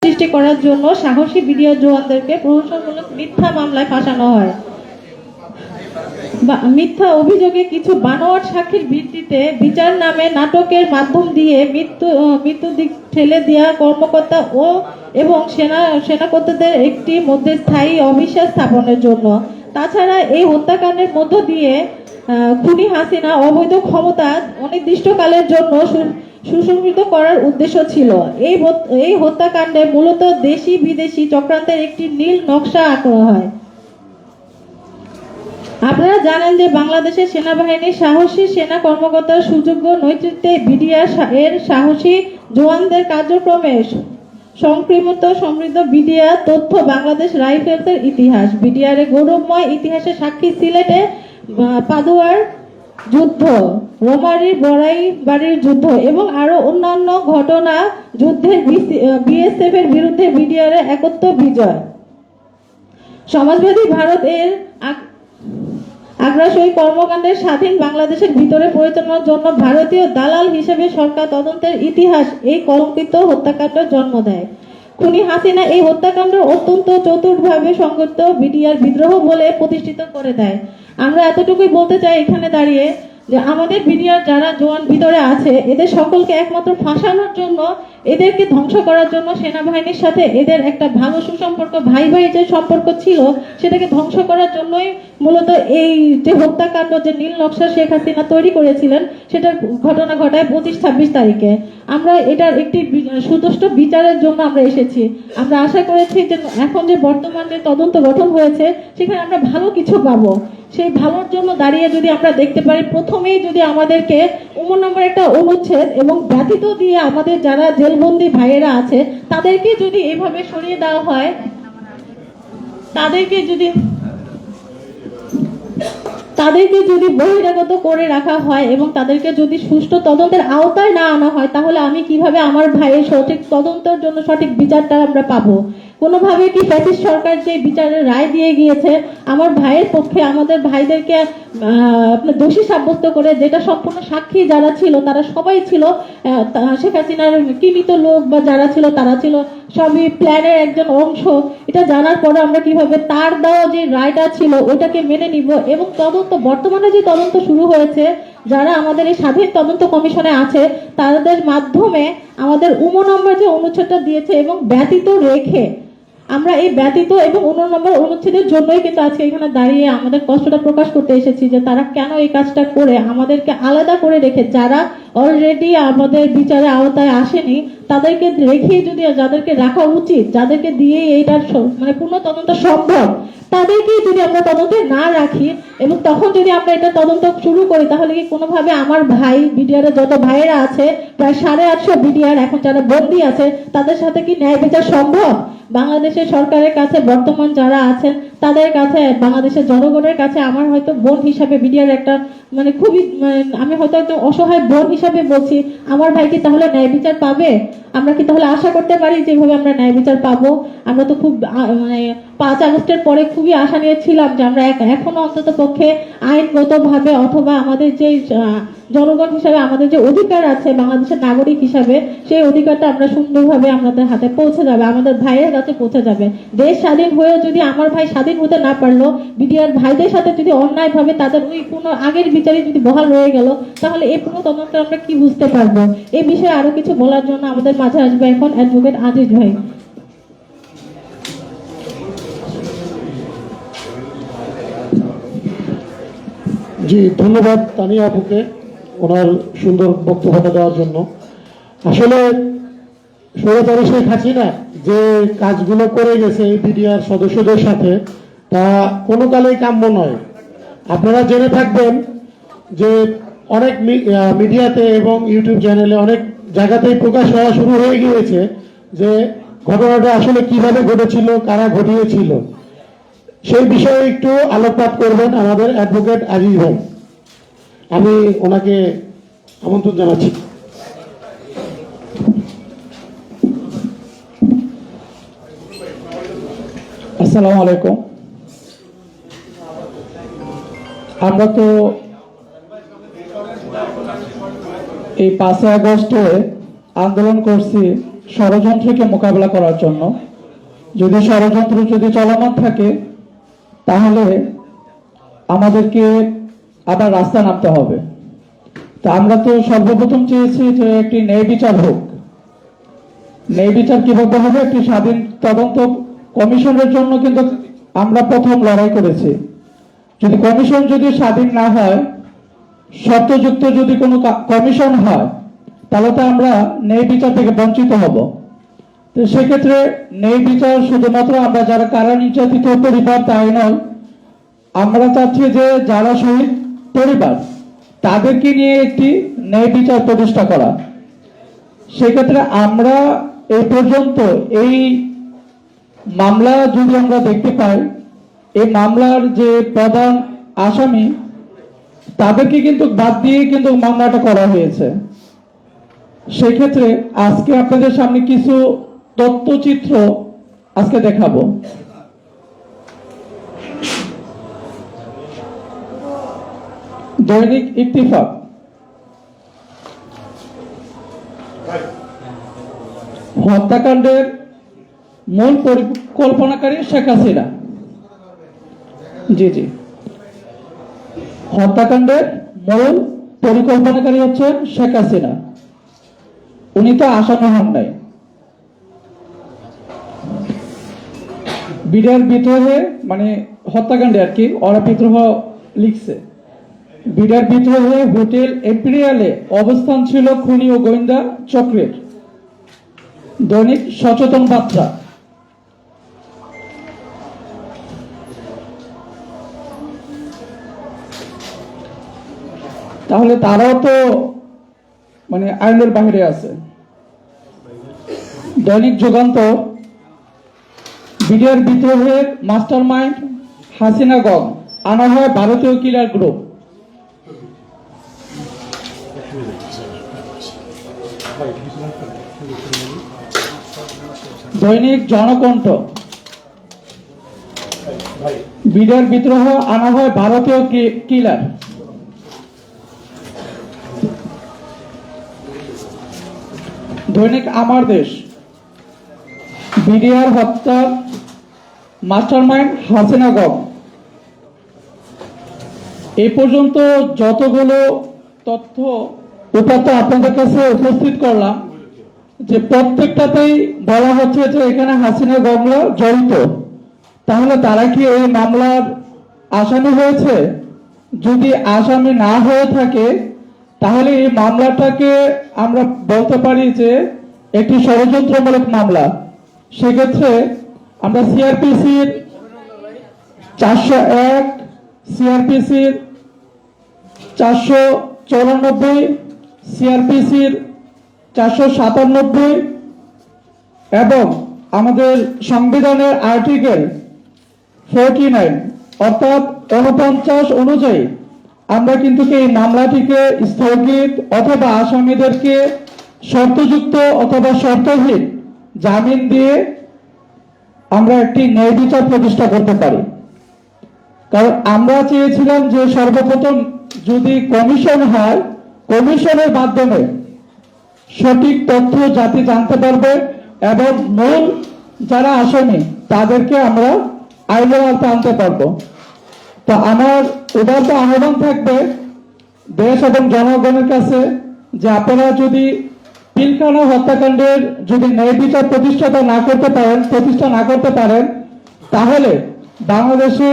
সৃষ্টি করার জন্য সাহসী বিডিআর জওয়ানদেরকে প্রহসনমূলক মিথ্যা মামলায় ফাঁসানো হয়। মিথ্যা অভিযোগে কিছু বানোয়াট সাক্ষীর ভিত্তিতে বিচার নামে নাটকের মাধ্যম দিয়ে মৃত্যু দিক ঠেলে দেওয়া কর্মকর্তা এবং সেনাকর্তাদের একটি মধ্যে স্থায়ী অবিশ্বাস স্থাপনের জন্য। তাছাড়া এই হত্যাকাণ্ডের মধ্য দিয়ে খুনি হাসিনা অবৈধ ক্ষমতা অনির্দিষ্টকালের জন্য সুসংহত করার উদ্দেশ্য ছিল। এই হত্যাকাণ্ডে মূলত দেশি বিদেশি চক্রান্তের একটি নীল নকশা আঁকা হয়। আপনারা জানেন যে বাংলাদেশের সেনাবাহিনীর সাহসী সেনা কর্মকর্তার সুযোগ্য নেতৃত্বে বিডিআর এর সাহসী জওয়ানদের কার্যক্রমে সংক্রমিত সমৃদ্ধ বিডিআর তথ্য বাংলাদেশ রাইফেলসের ইতিহাস, বিডিআর এর গৌরবময় ইতিহাসের সাক্ষী সিলেটে পাদুয়ার যুদ্ধ, রোমারির বড়াই বাড়ির যুদ্ধ এবং আরো অন্যান্য ঘটনা যুদ্ধের বিএসএফ এর বিরুদ্ধে বিডিআর এর একত্র বিজয়। সমাজবাদী ভারত এর আগ্রাসী কর্মকাণ্ডের স্বাধীন বাংলাদেশের ভিতরে পরিচালনার জন্য ভারতীয় দালাল হিসেবে সরকার তদন্তের ইতিহাস এই কলঙ্কিত হত্যাকাণ্ডের জন্ম দেয়। খুনি হাসিনা এই হত্যাকাণ্ড অত্যন্ত চতুরভাবে সংগঠিত বিডিআর বিদ্রোহ বলে প্রতিষ্ঠিত করে দেয়। আমরা এতটুকুই বলতে চাই এখানে দাঁড়িয়ে যে আমাদের বিডিআর যারা জওয়ান ভিতরে আছে এদের সকলকে একমাত্র ফাঁসানোর জন্য, এদেরকে ধ্বংস করার জন্য সেনাবাহিনীর সাথে এদের একটা ভালো সুসম্পর্ক, ভাই ভাই যে সম্পর্ক ছিল সেটাকে ধ্বংস করার জন্যই মূলত এই যে হত্যাকাণ্ড, যে নীল নকশা শেখ হাসিনা তৈরি করেছিলেন সেটার ঘটনা ঘটায় 25-26 তারিখে। আমরা এটার একটি সুষ্ঠু বিচারের জন্য আমরা এসেছি। আমরা আশা করেছি যে এখন যে বর্তমান যে তদন্ত গঠন হয়েছে সেখানে আমরা ভালো কিছু পাবো। সেই ভালোর জন্য দাঁড়িয়ে যদি আমরা দেখতে পারি প্রথমেই যদি আমাদেরকে নম্বর একটা অনুচ্ছেদ এবং ব্যতীত দিয়ে আমাদের যারা জেলবন্দি ভাইয়েরা আছে তাদেরকে যদি এভাবে সরিয়ে দেওয়া হয়, তাদেরকে যদি বহিরাগত করে রাখা হয় এবং তাদেরকে যদি সুষ্ঠু তদন্তের আওতায় না আনা হয়, তাহলে আমি কিভাবে আমার ভাইয়ের সঠিক তদন্তের জন্য সঠিক বিচারটা আমরা পাবো? কোনোভাবে কি ফ্যাসিস্ট সরকার যে বিচারের রায় দিয়ে গিয়েছে আমার ভাইয়ের পক্ষে আমাদের ভাইদেরকে দোষী সাব্যস্ত করে, যেটা সম্পূর্ণ সাক্ষী যারা ছিল তারা সবাই ছিল শেখ হাসিনার কিমিত লোক, বা যারা ছিল তারা ছিল সবই প্ল্যানের একজন অংশ। এটা জানার পরে আমরা কিভাবে তার দেওয়া যে রায়টা ছিল ওটাকে মেনে নিব? এবং বর্তমানে যে তদন্ত শুরু হয়েছে, যারা আমাদের এই স্বাধীন তদন্ত কমিশনে আছে তাদের মাধ্যমে আমাদের নম্বর যে অনুচ্ছেদটা দিয়েছে এবং ব্যতীত রেখে, আমরা এই ব্যতীত এবং নম্বর অনুচ্ছেদের জন্যই কিন্তু আজকে এখানে দাঁড়িয়ে আমাদের কষ্টটা প্রকাশ করতে এসেছি যে তারা কেন এই কাজটা করে আমাদেরকে আলাদা করে রেখে, যারা অলরেডি আমাদের বিচারের আওতায় আসেনি তাদেরকে রেখেই যদি, যাদেরকে রাখা উচিত, যাদেরকে দিয়ে এইটার মানে পূর্ণ তদন্ত সম্ভব, তাদেরকেই যদি আমরা তদন্তে না রাখি এবং তখন যদি আমরা এটা তদন্ত শুরু করি, তাহলে কি কোনোভাবে আমার ভাই বিডিআর এর যত ভাইয়েরা আছে প্রায় 850 বিডিআর এখন যারা বন্দী আছে তাদের সাথে কি ন্যায় বিচার সম্ভব? বাংলাদেশের সরকারের কাছে বর্তমান যারা আছেন তাদের কাছে, বাংলাদেশের জনগণের কাছে আমার হয়তো বোন হিসাবে বিডিআর একটা মানে খুবই, আমি হয়তো একটা অসহায় বোন হিসাবে বলছি, আমার ভাই কি তাহলে ন্যায় বিচার পাবে? আমরা কি তাহলে আশা করতে পারি যেভাবে আমরা ন্যায় বিচার পাবো? আমরা তো খুব মানে 5 আগস্টের পরে খুবই আশা নিয়েছিলাম যে আমরা এখনো অন্তত পক্ষে আইনগতভাবে অথবা আমাদের যে জনগণ হিসাবে আমাদের যে অধিকার আছে বাংলাদেশের নাগরিক হিসাবে, সেই অধিকারটা আমরা সুন্দরভাবে আমাদের হাতে পৌঁছে যাবে, আমাদের ভাইয়ের কাছে পৌঁছে যাবে। দেশ স্বাধীন হয়ে যদি আমার ভাই স্বাধীন হতে না পারলো, বিডিআর ভাইদের সাথে যদি অন্যায়ভাবে তাদের ওই আগের বিচারে যদি বহাল রয়ে গেল, তাহলে এই পুরো তদন্ত আমরা কি বুঝতে পারবো? এই বিষয়ে আরো কিছু বলার জন্য আমাদের মাঝে আসবে এখন অ্যাডভোকেট আজিজ ভাই। জি, ধন্যবাদ তানিয়া আপুকে ওনার সুন্দর বক্তব্যটা দেওয়ার জন্য। আসলে স্বৈরাচারী শেখ হাসিনা যে কাজগুলো করে গেছে বিডিআর সদস্যদের সাথে, তা কোনো কালেই কাম্য নয়। আপনারা জেনে থাকবেন যে অনেক মিডিয়াতে এবং ইউটিউব চ্যানেলে অনেক জায়গাতেই প্রকাশ হওয়া শুরু হয়ে গিয়েছে যে ঘটনাটা আসলে কিভাবে ঘটেছিল, কারা ঘটিয়েছিল। সেই বিষয়ে একটু আলোকপাত করবেন আমাদের অ্যাডভোকেট আজিজ ভাই। আমি ওনাকে আমন্ত্রণ জানাচ্ছি। আসসালামু আলাইকুম। আমরা তো এই 5 আগস্টে আন্দোলন করছি ষড়যন্ত্রকে মোকাবেলা করার জন্য। যদি ষড়যন্ত্র যদি চলমান থাকে তাহলে আমাদেরকে আবার রাস্তা নামতে হবে। তা আমরা তো সর্বপ্রথম চেয়েছি যে একটি ন্যায় বিচার হোক। ন্যায় বিচার কিভাবে হবে? একটি স্বাধীন তদন্ত কমিশনের জন্য কিন্তু আমরা প্রথম লড়াই করেছি। যদি কমিশন যদি স্বাধীন না হয়, শর্তযুক্ত যদি কোনো কমিশন হয়, তাহলে তো আমরা ন্যায় বিচার থেকে বঞ্চিত হব। তো সেক্ষেত্রে ন্যায় বিচার শুধুমাত্র আমরা যারা কারা নির্যাতিত পরিবার তাই নয়, আমরা চাচ্ছি যে যারা শহীদ পরিবার তাদেরকে নিয়ে একটি ন্যায় বিচার প্রতিষ্ঠা করা। সেক্ষেত্রে আমরা এই পর্যন্ত এই মামলা যদি আমরা দেখতে পাই, এই মামলার যে প্রধান আসামি তাদেরকে কিন্তু বাদ দিয়ে কিন্তু মামলাটা করা হয়েছে। সেক্ষেত্রে আজকে আপনাদের সামনে কিছু তথ্যচিত্র আজকে দেখাবো। দৈনিক ইত্তেফাক, হত্যাকাণ্ডের মূল পরিকল্পনাকারী শেখ হাসিনা। জি, হত্যাকাণ্ডের মূল পরিকল্পনাকারী হচ্ছেন শেখ হাসিনা। উনি তো আসামি হন নাই। বিডিআর বিদ্রোহে মানে হত্যাকাণ্ডে আর কি ওরা বিদ্রোহ লিখছে। বিডিআর বিদ্রোহে হোটেল এম্পিরিয়ালে অবস্থান ছিল খুনি ও গোয়েন্দা চক্রের। দৈনিক সচেতন বার্তা, তাহলে তারাও তো মানে আইনের বাইরে আছে। দৈনিক যুগান্তর, বিডিআর বিদ্রোহের মাস্টার মাইন্ড হাসিনা গং, আনা হয় ভারতীয় কিলার গ্রুপ। দৈনিক জনকণ্ঠ, বিডিআর বিদ্রোহ আনা হয় ভারতীয় কিলার। দৈনিক আমার দেশ, বিডিআর হত্যার মাস্টারমাইন্ড হাসিনা গং। এই পর্যন্ত যতগুলো তথ্য উপাত্ত আপনাদের কাছে উপস্থিত করলাম, যে প্রত্যেকটাতেই বলা হচ্ছে যে এখানে হাসিনা গংরা জড়িত। তাহলে তারা কি এই মামলার আসামি হয়েছে? যদি আসামি না হয়ে থাকে তাহলে এই মামলাটাকে আমরা বলতে পারি যে একটি ষড়যন্ত্রমূলক মামলা। সেক্ষেত্রে আমরা সিআরপিসির 401, সিআরপিসির 494, সিআরপিসির 497 এবং আমাদের সংবিধানের আর্টিকেল 49 অর্থাৎ 49 অনুযায়ী আমরা কিন্তু এই মামলাটিকে স্থগিত অথবা আসামিদেরকে শর্তযুক্ত অথবা শর্তহীন জামিন দিয়ে আমরা একটি ন্যায় বিচার প্রতিষ্ঠা করতে পারি। কারণ আমরা চেয়েছিলাম যে সর্বপ্রথম যদি কমিশন হয়, কমিশনের মাধ্যমে সঠিক তথ্য জাতি জানতে পারবে এবং মূল যারা আসামি তাদেরকে আমরা আইনের আওতায় আনতে পারবো। তো আমার উদারত আহ্বান থাকবে দেশ এবং জনগণের কাছে যে আপনারা যদি পিলখানা হত্যাকাণ্ডের যদি ন্যায় বিচার প্রতিষ্ঠা না করতে পারেন তাহলে বাংলাদেশে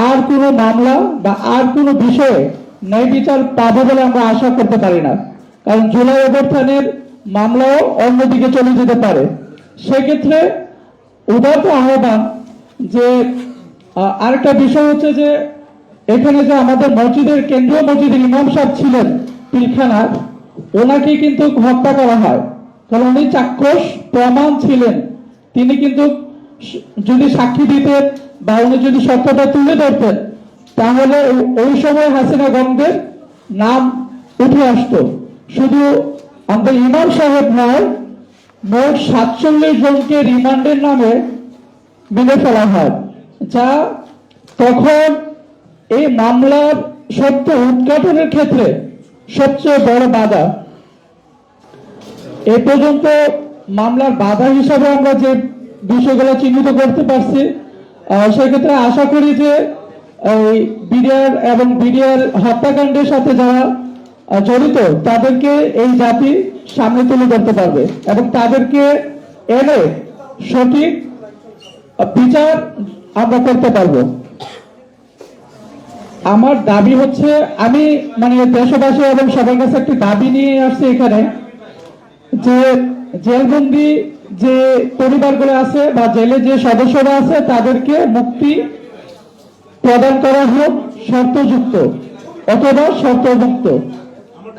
আর কোনো মামলা বা আর কোনো বিষয়ে ন্যায় বিচার পাবো বলে আমরা আশা করতে পারি না। কারণ জুলাই অভ্যুত্থানের মামলাও অন্যদিকে চলে যেতে পারে। সেক্ষেত্রে উদারত আহ্বান যে আরেকটা বিষয় হচ্ছে যে এখানে যে আমাদের মসজিদের কেন্দ্রীয় মসজিদের ইমাম সাহেব ছিলেন পিলখানার, ওনাকে কিন্তু হত্যা করা হয়। কারণ উনি চাক্ষুষ প্রমাণ ছিলেন। তিনি কিন্তু যদি সাক্ষী দিতেন বা উনি যদি সত্যটা তুলে ধরতেন তাহলে ওই সময় হাসিনা গংদের নাম উঠে আসতো। শুধু আমাদের ইমাম সাহেব নয়, মোট 47 জনকে রিমান্ডের নামে মেনে ফেলা হয়, যা তখন এই মামলার সত্য উদ্ঘাটনের ক্ষেত্রে সবচেয়ে বড় বাধা। এ পর্যন্ত মামলার বাধা হিসাবে আমরা যে বিষয়গুলো চিহ্নিত করতে পারছি, সেক্ষেত্রে আশা করি যে এই বিডিআর এবং বিডিআর হত্যাকাণ্ডের সাথে যারা জড়িত তাদেরকে এই জাতি সামনে তুলে ধরতে পারবে এবং তাদেরকে এনে সঠিক বিচার আমরা করতে পারবো। আমার দাবি হচ্ছে, আমি মানে দেশবাসী এবং সবার কাছে একটি দাবি নিয়ে আসছি এখানে, যে জেলবন্দি যে পরিবারগুলো আছে বা জেলে যে সদস্যরা আছে তাদেরকে মুক্তি প্রদান করা হোক শর্তযুক্ত অথবা শর্তমুক্ত।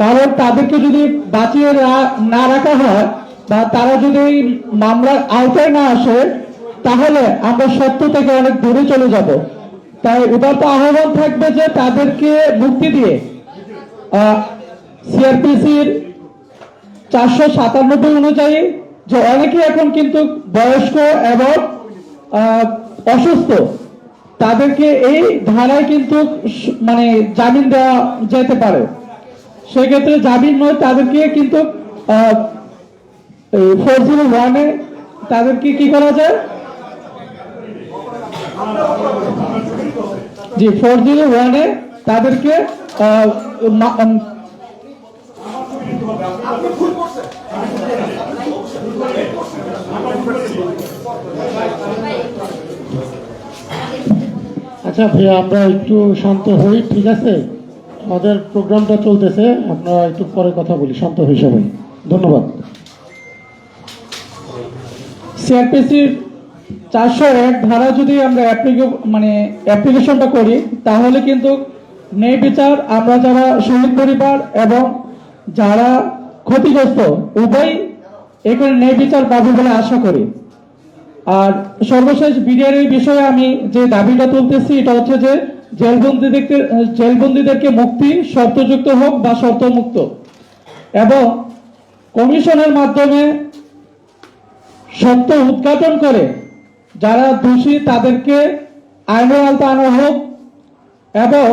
কারণ তাদেরকে যদি বাঁচিয়ে না রাখা হয় বা তারা যদি এই মামলার আওতায় না আসে, তাহলে আমরা সত্য থেকে অনেক দূরে চলে যাব। তাই উদারত আহ্বান থাকবে যে তাদেরকে মুক্তি দিয়ে সিআরপিসির 497 অনুযায়ী, যে অনেকে এখন কিন্তু বয়স্ক এবং অসুস্থ, তাদেরকে এই ধারায় কিন্তু মানে জামিন দেওয়া যেতে পারে। সেক্ষেত্রে জামিন নয়, তাদেরকে কিন্তু 401-এ তাদেরকে কি করা যায়, জি 401-এ তাদেরকে আচ্ছা ভাইয়া, আমরা একটু শান্ত হই, ঠিক আছে? আমাদের প্রোগ্রামটা চলতেছে, আমরা একটু পরে কথা বলি, শান্ত হই সবাই। ধন্যবাদ। সিআরপিসির 401 ধারা যদি আমরা অ্যাপ্লিকেশনটা করি, তাহলে কিন্তু ন্যায় বিচার আমরা যারা শহীদ পরিবার এবং যারা ক্ষতিগ্রস্ত উভয় এখানে ন্যায় বিচার পাবে বলে আশা করি। আর সর্বশেষ বিডিআর এই বিষয়ে আমি যে দাবিটা তুলতেছি, এটা হচ্ছে যে জেলবন্দীদেরকে মুক্তি শর্তযুক্ত হোক বা শর্তমুক্ত, এবং কমিশনের মাধ্যমে সত্য উদ্ঘাটন করে যারা দোষী তাদেরকে আইনের আওতায় আনা হোক, এবং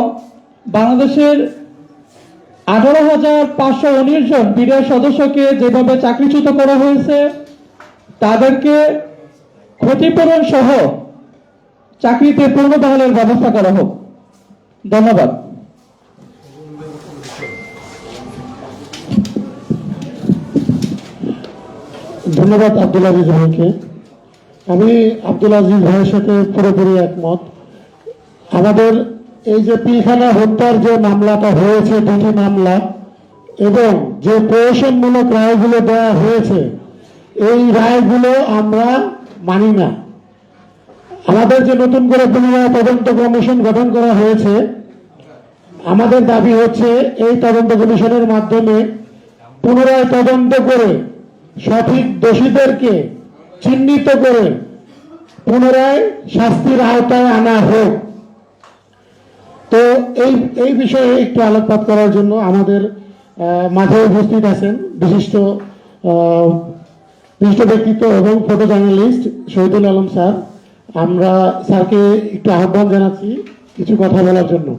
বাংলাদেশের 18,519 জন বিডিআর সদস্যকে যেভাবে চাকরিচ্যুত করা হয়েছে তাদেরকে ক্ষতিপূরণ সহ চাকরিতে পুনর্বহালের ব্যবস্থা করা হোক। ধন্যবাদ। ধন্যবাদ আব্দুল আজিজ ভাইকে। আমি আব্দুল আজিজ ভাইয়ের সাথে পুরোপুরি একমত। আমাদের এই যে পিলখানা হত্যার যে মামলাটা হয়েছে, দুটি মামলা, এবং যে প্রহসনমূলক রায়গুলো দেওয়া হয়েছে, এই রায়গুলো আমরা মানি না। আমাদের যে নতুন করে পুনরায় তদন্ত কমিশন গঠন করা হয়েছে, আমাদের দাবি হচ্ছে এই তদন্ত কমিশনের মাধ্যমে পুনরায় তদন্ত করে সঠিক দোষীদেরকে চিহ্নিত করে পুনরায় শাস্তির আওতায় আনা হোক। তো এই বিষয়ে একটু আলোকপাত করার জন্য আমাদের মাঝে উপস্থিত আছেন বিশিষ্ট ব্যক্তিত্ব এবং photo journalist Shahidul Alam sir. আমরা স্যারকে একটু আহ্বান জানাচ্ছি কিছু কথা বলার জন্য।